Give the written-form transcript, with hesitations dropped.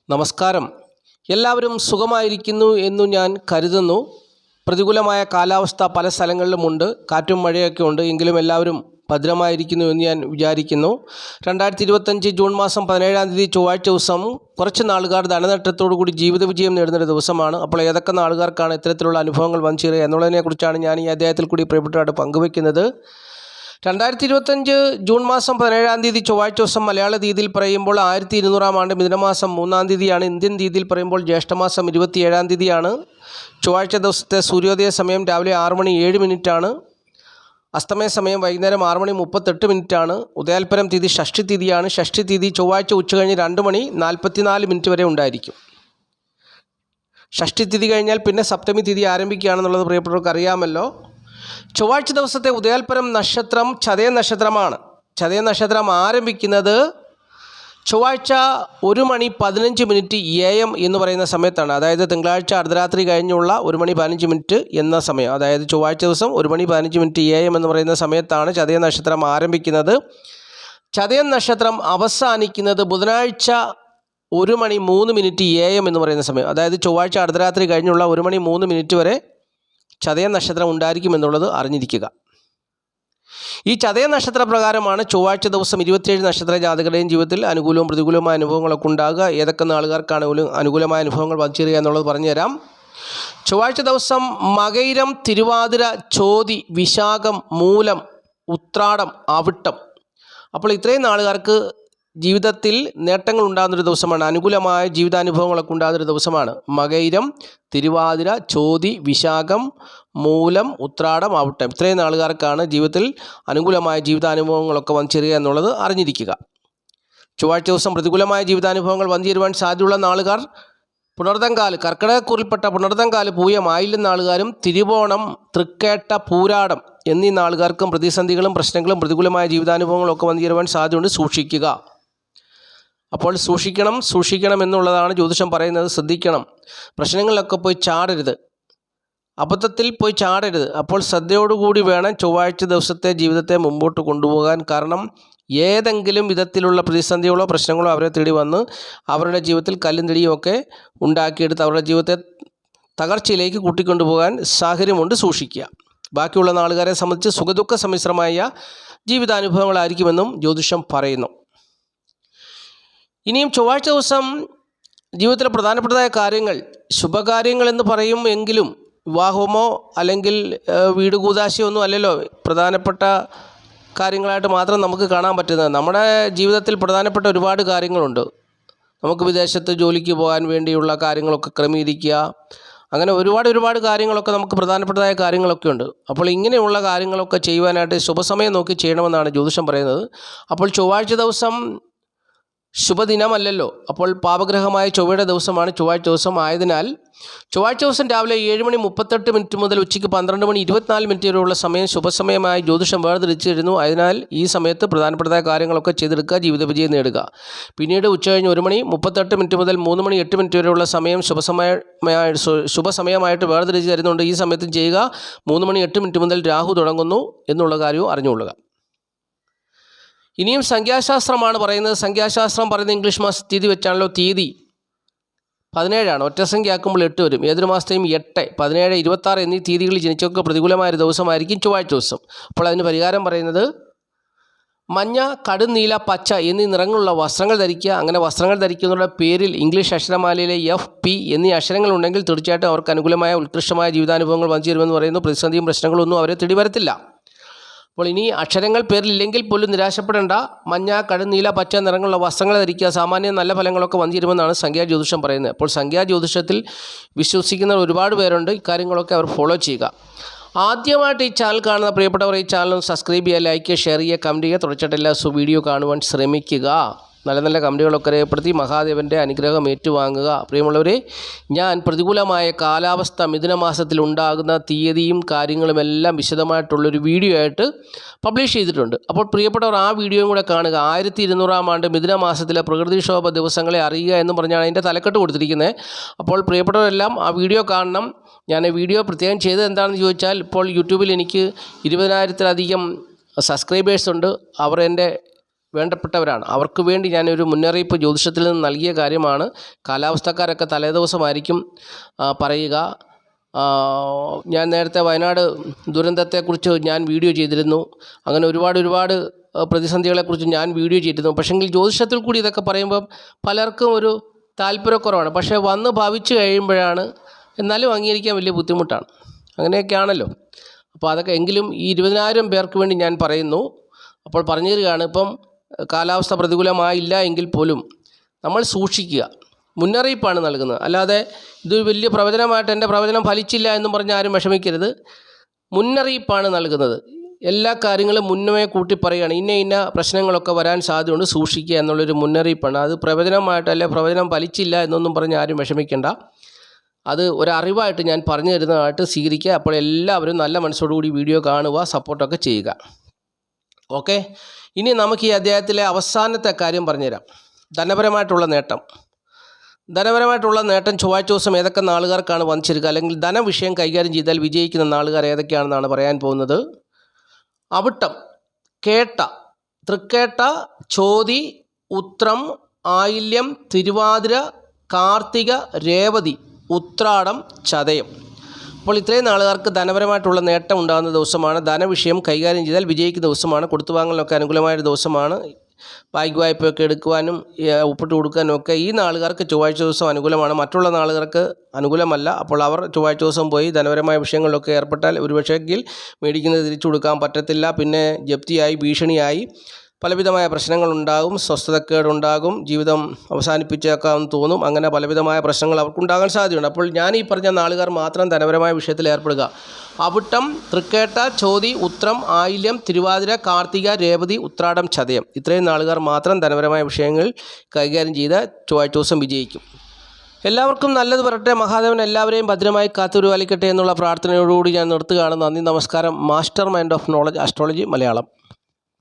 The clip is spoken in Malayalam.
നമസ്കാരം. എല്ലാവരും സുഖമായിരിക്കുന്നു എന്നു ഞാൻ കരുതുന്നു. പ്രതികൂലമായ കാലാവസ്ഥ പല സ്ഥലങ്ങളിലുമുണ്ട്. കാറ്റും മഴയൊക്കെ ഉണ്ട്. എങ്കിലും എല്ലാവരും ഭദ്രമായിരിക്കുന്നു എന്ന് ഞാൻ വിചാരിക്കുന്നു. 2025 ജൂൺ മാസം 17-ാം തീയതി ചൊവ്വാഴ്ച ദിവസം കുറച്ച് നാളുകാർ ധനനഷ്ടത്തോടു കൂടി ജീവിത വിജയം നേടുന്നൊരു ദിവസമാണ്. അപ്പോൾ ഏതൊക്കെ നാളുകാർക്കാണ് ഇത്തരത്തിലുള്ള അനുഭവങ്ങൾ വന്നു ചേരുക എന്നുള്ളതിനെക്കുറിച്ചാണ് ഞാൻ ഈ അധ്യായത്തിൽ കൂടി പ്രിയപ്പെട്ടവരായിട്ട് പങ്കുവയ്ക്കുന്നത്. 2025 ജൂൺ മാസം 17-ാം തീയതി ചൊവ്വാഴ്ച ദിവസം മലയാള തീയതിയിൽ പറയുമ്പോൾ 1200-ാം ആണ്ട് മിഥുനമാസം 3-ാം തീയതിയാണ്. ഇന്ത്യൻ തീയതിയിൽ പറയുമ്പോൾ ജ്യേഷ്ഠമാസം 27-ാം തീയതിയാണ്. ചൊവ്വാഴ്ച ദിവസത്തെ സൂര്യോദയ സമയം രാവിലെ 6:07 അസ്തമയ സമയം വൈകുന്നേരം 6:38 ഉദയാൽപരം തീയതി ഷഷ്ഠി തീയതിയാണ്. ഷഷ്ഠി തീയതി ചൊവ്വാഴ്ച ഉച്ചകഴിഞ്ഞ് 2:44 വരെ ഉണ്ടായിരിക്കും. ഷഷ്ഠി തിഥി കഴിഞ്ഞാൽ പിന്നെ സപ്തമി തിഥി ആരംഭിക്കുകയാണെന്നുള്ളത് പ്രിയപ്പെട്ടവർക്ക് അറിയാമല്ലോ. ചൊവ്വാഴ്ച ദിവസത്തെ ഉദയാൽപരം നക്ഷത്രം ചതയ നക്ഷത്രമാണ്. ചതയ നക്ഷത്രം ആരംഭിക്കുന്നത് ചൊവ്വാഴ്ച 1:15 AM എന്ന് പറയുന്ന സമയത്താണ്. അതായത് തിങ്കളാഴ്ച അർദ്ധരാത്രി കഴിഞ്ഞുള്ള 1:15 എന്ന സമയം. അതായത് ചൊവ്വാഴ്ച ദിവസം 1:15 AM എന്ന് പറയുന്ന സമയത്താണ് ചതയ നക്ഷത്രം ആരംഭിക്കുന്നത്. ചതയ നക്ഷത്രം അവസാനിക്കുന്നത് ബുധനാഴ്ച 1:03 AM എന്ന് പറയുന്ന സമയം. അതായത് ചൊവ്വാഴ്ച അർദ്ധരാത്രി കഴിഞ്ഞുള്ള 1:03 വരെ ചതയ നക്ഷത്രം ഉണ്ടായിരിക്കുമെന്നുള്ളത് അറിഞ്ഞിരിക്കുക. ഈ ചതയ നക്ഷത്ര പ്രകാരമാണ് ചൊവ്വാഴ്ച ദിവസം 27 നക്ഷത്ര ജാതകരുടെയും ജീവിതത്തിൽ അനുകൂലവും പ്രതികൂലവുമായ അനുഭവങ്ങളൊക്കെ ഉണ്ടാകുക. ഏതൊക്കെ നാളുകാർക്കാണ് അനുകൂലമായ അനുഭവങ്ങൾ വന്നുചേരുക എന്നുള്ളത് പറഞ്ഞുതരാം. ചൊവ്വാഴ്ച ദിവസം മകയിരം, തിരുവാതിര, ചോതി, വിശാഖം, മൂലം, ഉത്രാടം, അവിട്ടം. അപ്പോൾ ഇത്രയും നാളുകാർക്ക് ജീവിതത്തിൽ നേട്ടങ്ങൾ ഉണ്ടാകുന്നൊരു ദിവസമാണ്. അനുകൂലമായ ജീവിതാനുഭവങ്ങളൊക്കെ ഉണ്ടാകുന്നൊരു ദിവസമാണ്. മകയിരം, തിരുവാതിര, ചോതി, വിശാഖം, മൂലം, ഉത്രാടം, അവിട്ടം. ഇത്രയും നാളുകാർക്കാണ് ജീവിതത്തിൽ അനുകൂലമായ ജീവിതാനുഭവങ്ങളൊക്കെ വന്നു ചേരുക എന്നുള്ളത് അറിഞ്ഞിരിക്കുക. ചൊവ്വാഴ്ച ദിവസം പ്രതികൂലമായ ജീവിതാനുഭവങ്ങൾ വന്നു ചേരുവാൻ സാധ്യതയുള്ള നാളുകാർ പുണർതങ്കാല്, കർക്കിടകക്കൂറിൽപ്പെട്ട പുണർതങ്കാല്, പൂയം, ആയില്യം നാളുകാരും തിരുവോണം, തൃക്കേട്ട, പൂരാടം എന്നീ നാളുകാർക്കും പ്രതിസന്ധികളും പ്രശ്നങ്ങളും പ്രതികൂലമായ ജീവിതാനുഭവങ്ങളും ഒക്കെ വന്നു ചേരുവാൻ സാധ്യതയുണ്ട്. സൂക്ഷിക്കുക. അപ്പോൾ സൂക്ഷിക്കണം എന്നുള്ളതാണ് ജ്യോതിഷം പറയുന്നത്. ശ്രദ്ധിക്കണം. പ്രശ്നങ്ങളിലൊക്കെ പോയി ചാടരുത്. അബദ്ധത്തിൽ പോയി ചാടരുത്. അപ്പോൾ ശ്രദ്ധയോടുകൂടി വേണം ചൊവ്വാഴ്ച ദിവസത്തെ ജീവിതത്തെ മുമ്പോട്ട് കൊണ്ടുപോകാൻ. കാരണം ഏതെങ്കിലും വിധത്തിലുള്ള പ്രതിസന്ധികളോ പ്രശ്നങ്ങളോ അവരെ തേടി വന്ന് അവരുടെ ജീവിതത്തിൽ കല്ലും തിടിയും ഒക്കെ ഉണ്ടാക്കിയെടുത്ത് അവരുടെ ജീവിതത്തെ തകർച്ചയിലേക്ക് കൂട്ടിക്കൊണ്ടുപോകാൻ സാഹചര്യമുണ്ട്. സൂക്ഷിക്കുക. ബാക്കിയുള്ള നാളുകാരെ സംബന്ധിച്ച് സുഖദുഃഖ സമ്മിശ്രമായ ജീവിതാനുഭവങ്ങളായിരിക്കുമെന്നും ജ്യോതിഷം പറയുന്നു. ഇനിയും ചൊവ്വാഴ്ച ദിവസം ജീവിതത്തിലെ പ്രധാനപ്പെട്ടതായ കാര്യങ്ങൾ, ശുഭകാര്യങ്ങൾ എന്ന് പറയും എങ്കിലും വിവാഹമോ അല്ലെങ്കിൽ വീട് കൂതാശയോ ഒന്നും അല്ലല്ലോ പ്രധാനപ്പെട്ട കാര്യങ്ങളായിട്ട് മാത്രം നമുക്ക് കാണാൻ പറ്റുന്നത്. നമ്മുടെ ജീവിതത്തിൽ പ്രധാനപ്പെട്ട ഒരുപാട് കാര്യങ്ങളുണ്ട്. നമുക്ക് വിദേശത്ത് ജോലിക്ക് പോകാൻ വേണ്ടിയുള്ള കാര്യങ്ങളൊക്കെ ക്രമീകരിക്കുക. അങ്ങനെ ഒരുപാട് കാര്യങ്ങളൊക്കെ നമുക്ക് പ്രധാനപ്പെട്ടതായ കാര്യങ്ങളൊക്കെ ഉണ്ട്. അപ്പോൾ ഇങ്ങനെയുള്ള കാര്യങ്ങളൊക്കെ ചെയ്യുവാനായിട്ട് ശുഭസമയം നോക്കി ചെയ്യണമെന്നാണ് ജ്യോതിഷം പറയുന്നത്. അപ്പോൾ ചൊവ്വാഴ്ച ദിവസം ശുഭദിനമല്ലല്ലോ. അപ്പോൾ പാപഗ്രഹമായ ചൊവ്വയുടെ ദിവസമാണ് ചൊവ്വാഴ്ച ദിവസം. ആയതിനാൽ ചൊവ്വാഴ്ച ദിവസം രാവിലെ 7:38 മുതൽ ഉച്ചയ്ക്ക് 12:24 വരെയുള്ള സമയം ശുഭസമയമായി ജ്യോതിഷം വേർതിരിച്ചിരുന്നു. അതിനാൽ ഈ സമയത്ത് പ്രധാനപ്പെട്ടതായ കാര്യങ്ങളൊക്കെ ചെയ്തെടുക്കുക, ജീവിത വിജയം നേടുക. പിന്നീട് ഉച്ചകഴിഞ്ഞ് 1:38 മുതൽ 3:08 വരെയുള്ള സമയം ശുഭസമയമായിട്ട് വേർതിരിച്ച് തരുന്നുണ്ട്. ഈ സമയത്തും ചെയ്യുക. 3:08 മുതൽ രാഹു തുടങ്ങുന്നു എന്നുള്ള കാര്യവും അറിഞ്ഞുകൊള്ളുക. ഇനിയും സംഖ്യാശാസ്ത്രമാണ് പറയുന്നത്. സംഖ്യാശാസ്ത്രം പറയുന്നത് ഇംഗ്ലീഷ് മാസ തീയതി വെച്ചാണല്ലോ. തീയതി 17 ഒറ്റ സംഖ്യ ആക്കുമ്പോൾ 8 വരും. ഏതൊരു മാസത്തെയും 8, 17, 26 എന്നീ തീയതികളിൽ ജനിച്ചവർക്ക് പ്രതികൂലമായൊരു ദിവസമായിരിക്കും ചൊവ്വാഴ്ച ദിവസം. അപ്പോൾ അതിന് പരിഹാരം പറയുന്നത് മഞ്ഞ, കടുനീല, പച്ച എന്നീ നിറങ്ങളുള്ള വസ്ത്രങ്ങൾ ധരിക്കുക. അങ്ങനെ വസ്ത്രങ്ങൾ ധരിക്കുന്നവരുടെ പേരിൽ ഇംഗ്ലീഷ് അക്ഷരമാലയിലെ FP എന്നീ അക്ഷരങ്ങളുണ്ടെങ്കിൽ തീർച്ചയായിട്ടും അവർക്ക് അനുകൂലമായ ഉത്കൃഷ്ടമായ ജീവിതാനുഭവങ്ങൾ വന്നു ചേരുമെന്ന് പറയുന്നു. പ്രതിസന്ധിയും പ്രശ്നങ്ങളൊന്നും അവരെ തേടി വരത്തില്ല. അപ്പോൾ ഇനി അക്ഷരങ്ങൾ പേരിലില്ലെങ്കിൽ പോലും നിരാശപ്പെടേണ്ട. മഞ്ഞ, കടുനീല, പച്ച നിറങ്ങളുള്ള വസ്ത്രങ്ങൾ ധരിക്കുക. സാമാന്യം നല്ല ഫലങ്ങളൊക്കെ വന്നു ചേരുമെന്നാണ് സംഖ്യാജ്യോതിഷം പറയുന്നത്. അപ്പോൾ സംഖ്യാജ്യോതിഷത്തിൽ വിശ്വസിക്കുന്ന ഒരുപാട് പേരുണ്ട്. ഇക്കാര്യങ്ങളൊക്കെ അവർ ഫോളോ ചെയ്യുക. ആദ്യമായിട്ട് ഈ ചാനൽ കാണുന്ന പ്രിയപ്പെട്ടവർ ഈ ചാനൽ സബ്സ്ക്രൈബ് ചെയ്യുക, ലൈക്ക് ചെയ്യുക, ഷെയർ ചെയ്യുക, കമൻറ്റ് ചെയ്യുക. തുടർച്ചയായിട്ട് എല്ലാ വീഡിയോ കാണുവാൻ ശ്രമിക്കുക. നല്ല കമൻറ്റുകളൊക്കെ രേഖപ്പെടുത്തി മഹാദേവൻ്റെ അനുഗ്രഹം ഏറ്റുവാങ്ങുക. പ്രിയമുള്ളവരെ, ഞാൻ പ്രതികൂലമായ കാലാവസ്ഥ മിഥുനമാസത്തിൽ ഉണ്ടാകുന്ന തീയതിയും കാര്യങ്ങളുമെല്ലാം വിശദമായിട്ടുള്ളൊരു വീഡിയോ ആയിട്ട് പബ്ലിഷ് ചെയ്തിട്ടുണ്ട്. അപ്പോൾ പ്രിയപ്പെട്ടവർ ആ വീഡിയോയും കൂടെ കാണുക. 1200-ാം ആണ്ട് മിഥുനമാസത്തിലെ പ്രകൃതിക്ഷോഭ ദിവസങ്ങളെ അറിയുക എന്ന് പറഞ്ഞാണ് അതിൻ്റെ തലക്കെട്ട് കൊടുത്തിരിക്കുന്നത്. അപ്പോൾ പ്രിയപ്പെട്ടവരെല്ലാം ആ വീഡിയോ കാണണം. ഞാൻ വീഡിയോ പ്രത്യേകം ചെയ്തത് എന്താണെന്ന് ചോദിച്ചാൽ, ഇപ്പോൾ യൂട്യൂബിൽ എനിക്ക് 20,000-ത്തിലധികം സബ്സ്ക്രൈബേഴ്സ് ഉണ്ട്. അവർ എൻ്റെ വേണ്ടപ്പെട്ടവരാണ്. അവർക്ക് വേണ്ടി ഞാനൊരു മുന്നറിയിപ്പ് ജ്യോതിഷത്തിൽ നിന്ന് നൽകിയ കാര്യമാണ്. കാലാവസ്ഥക്കാരൊക്കെ തലേദിവസമായിരിക്കും പറയുക. ഞാൻ നേരത്തെ വയനാട് ദുരന്തത്തെക്കുറിച്ച് ഞാൻ വീഡിയോ ചെയ്തിരുന്നു. അങ്ങനെ ഒരുപാട് പ്രതിസന്ധികളെക്കുറിച്ച് ഞാൻ വീഡിയോ ചെയ്തിരുന്നു. പക്ഷേങ്കിൽ ജ്യോതിഷത്തിൽ കൂടി ഇതൊക്കെ പറയുമ്പം പലർക്കും ഒരു താല്പര്യക്കുറവാണ്. പക്ഷേ വന്ന് ഭവിച്ചു കഴിയുമ്പോഴാണ് എന്നാലും അംഗീകരിക്കാൻ വലിയ ബുദ്ധിമുട്ടാണ്. അങ്ങനെയൊക്കെയാണല്ലോ. അപ്പോൾ അതൊക്കെ എങ്കിലും ഈ 20,000 പേർക്ക് വേണ്ടി ഞാൻ പറയുന്നു. അപ്പോൾ പറഞ്ഞു തരികയാണ്, ഇപ്പം കാലാവസ്ഥ പ്രതികൂലമായില്ല എങ്കിൽ പോലും നമ്മൾ സൂക്ഷിക്കുക. മുന്നറിയിപ്പാണ് നൽകുന്നത്. അല്ലാതെ ഇതൊരു വലിയ പ്രവചനമായിട്ട് എൻ്റെ പ്രവചനം ഫലിച്ചില്ല എന്നും പറഞ്ഞ് ആരും വിഷമിക്കരുത്. മുന്നറിയിപ്പാണ് നൽകുന്നത്. എല്ലാ കാര്യങ്ങളും മുന്നമേ കൂട്ടി പറയുകയാണ്. ഇന്ന പ്രശ്നങ്ങളൊക്കെ വരാൻ സാധ്യതയുണ്ട്, സൂക്ഷിക്കുക എന്നുള്ളൊരു മുന്നറിയിപ്പാണ്. അത് പ്രവചനമായിട്ടല്ല, പ്രവചനം ഫലിച്ചില്ല എന്നൊന്നും പറഞ്ഞ് ആരും വിഷമിക്കേണ്ട. അത് ഒരറിവായിട്ട് ഞാൻ പറഞ്ഞു തരുന്നതായിട്ട് സ്വീകരിക്കുക. അപ്പോൾ എല്ലാവരും നല്ല മനസ്സോടുകൂടി വീഡിയോ കാണുക, സപ്പോർട്ടൊക്കെ ചെയ്യുക. ഓക്കെ, ഇനി നമുക്ക് ഈ അധ്യായത്തിലെ അവസാനത്തെ കാര്യം പറഞ്ഞുതരാം. ധനപരമായിട്ടുള്ള നേട്ടം. ധനപരമായിട്ടുള്ള നേട്ടം ചൊവ്വാഴ്ച ദിവസം ഏതൊക്കെ നാളുകാർക്കാണ് വന്നിച്ചിരിക്കുക, അല്ലെങ്കിൽ ധനവിഷയം കൈകാര്യം ചെയ്താൽ വിജയിക്കുന്ന നാളുകാർ ഏതൊക്കെയാണെന്നാണ് പറയാൻ പോകുന്നത്. അവിട്ടം, കേട്ട, തൃക്കേട്ട, ചോതി, ഉത്രം, ആയില്യം, തിരുവാതിര, കാർത്തിക, രേവതി, ഉത്രാടം, ചതയം. അപ്പോൾ ഇത്രയും നാളുകാർക്ക് ധനപരമായിട്ടുള്ള നേട്ടം ഉണ്ടാകുന്ന ദിവസമാണ്. ധനവിഷയം കൈകാര്യം ചെയ്താൽ വിജയിക്കുന്ന ദിവസമാണ്. കൊടുത്തുവാങ്ങലിനൊക്കെ അനുകൂലമായൊരു ദിവസമാണ്. വായ്പയൊക്കെ എടുക്കുവാനും ഒപ്പിട്ട് കൊടുക്കാനും ഒക്കെ ഈ നാളുകാർക്ക് ചൊവ്വാഴ്ച ദിവസം അനുകൂലമാണ്. മറ്റുള്ള നാളുകാർക്ക് അനുകൂലമല്ല. അപ്പോൾ അവർ ചൊവ്വാഴ്ച ദിവസം പോയി ധനപരമായ വിഷയങ്ങളിലൊക്കെ ഏർപ്പെട്ടാൽ ഒരുപക്ഷെങ്കിൽ മേടിക്കുന്നത് തിരിച്ചു കൊടുക്കാൻ പറ്റത്തില്ല. പിന്നെ ജപ്തിയായി, ഭീഷണിയായി പലവിധമായ പ്രശ്നങ്ങളുണ്ടാകും. സ്വസ്ഥതക്കേടുണ്ടാകും. ജീവിതം അവസാനിപ്പിച്ചേക്കാമെന്ന് തോന്നും. അങ്ങനെ പലവിധമായ പ്രശ്നങ്ങൾ അവർക്കുണ്ടാകാൻ സാധ്യതയുണ്ട്. അപ്പോൾ ഞാൻ ഈ പറഞ്ഞ നാളുകാർ മാത്രം ധനപരമായ വിഷയത്തിൽ ഏർപ്പെടുക. അവിട്ടം, തൃക്കേട്ട, ചോതി, ഉത്രം, ആയില്യം, തിരുവാതിര, കാർത്തിക, രേവതി, ഉത്രാടം, ചതയം. ഇത്രയും നാളുകാർ മാത്രം ധനപരമായ വിഷയങ്ങൾ കൈകാര്യം ചെയ്ത് ചൊവ്വാഴ്ച ദിവസം വിജയിക്കും. എല്ലാവർക്കും നല്ലത് വരട്ടെ. മഹാദേവൻ എല്ലാവരെയും ഭദ്രമായി കാത്തുപരിപാലിക്കട്ടെ എന്നുള്ള പ്രാർത്ഥനയോടുകൂടി ഞാൻ നിർത്തുകയാണ്. നന്ദി, നമസ്കാരം. Master mind of knowledge, astrology Malayalam.